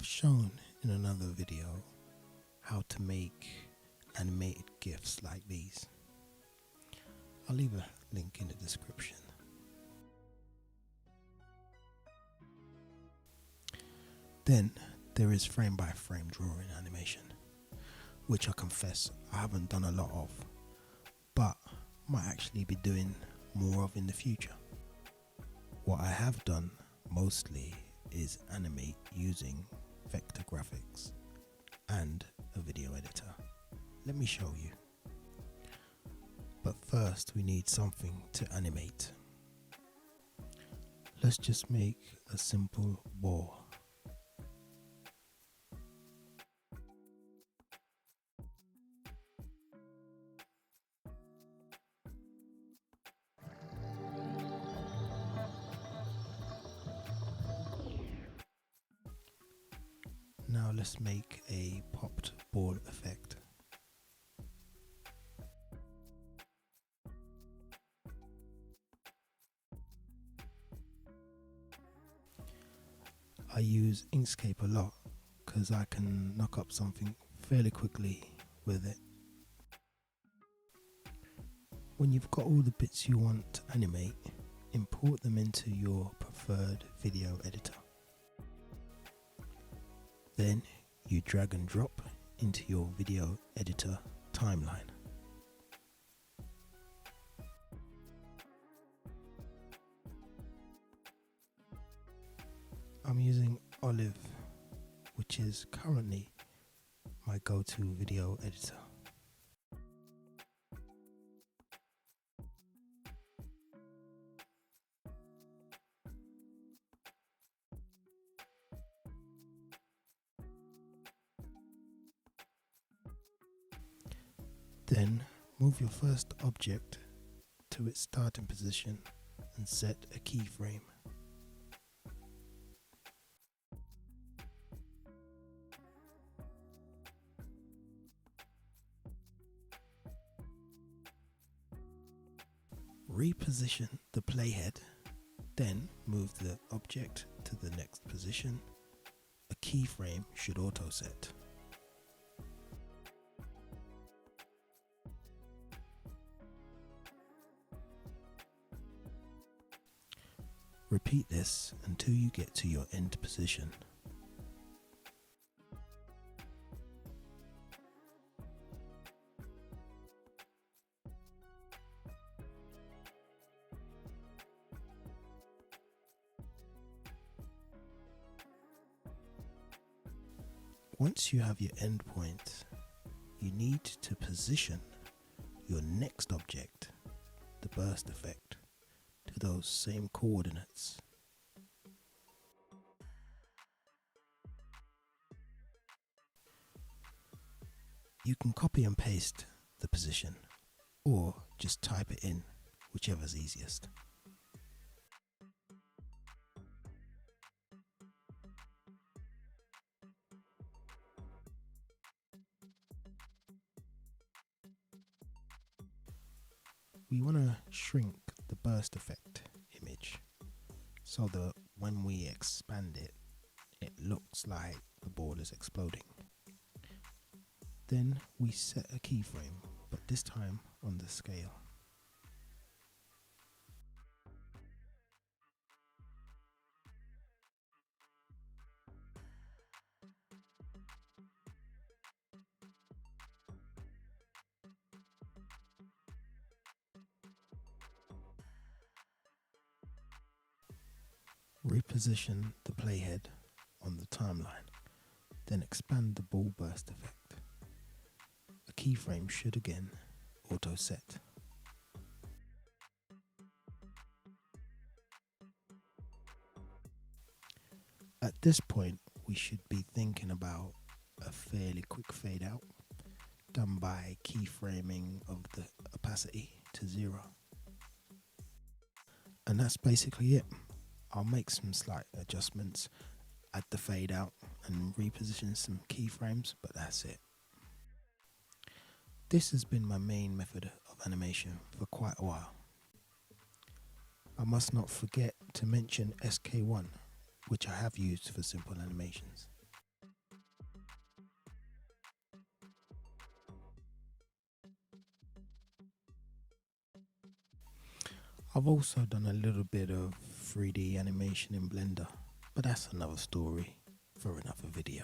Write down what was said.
shown in another video how to make animated GIFs like these. I'll leave a link in the description. Then there is frame by frame drawing animation, which I confess I haven't done a lot of, but might actually be doing more of in the future. What I have done mostly is animate using vector graphics and a video editor. Let me show you. But first we need something to animate. Let's just make a simple ball. Now let's make a popped ball effect. I use Inkscape a lot because I can knock up something fairly quickly with it. When you've got all the bits you want to animate, import them into your preferred video editor. Then you drag and drop into your video editor timeline. I'm using Olive, which is currently my go-to video editor. Then move your first object to its starting position and set a keyframe. Reposition the playhead, then move the object to the next position. A keyframe should auto set. Repeat this until you get to your end position. Once you have your end point, you need to position your next object, the burst effect, to those same coordinates. You can copy and paste the position or just type it in, whichever's easiest. We want to shrink the burst effect image so that when we expand it, it looks like the ball is exploding. Then we set a keyframe, but this time on the scale. Reposition the playhead on the timeline, then expand the ball burst effect. A keyframe should again auto set. At this point, we should be thinking about a fairly quick fade out done by keyframing of the opacity to 0. And that's basically it. I'll make some slight adjustments, add the fade out and reposition some keyframes, but that's it. This has been my main method of animation for quite a while. I must not forget to mention SK1, which I have used for simple animations. I've also done a little bit of 3D animation in Blender, but that's another story for another video.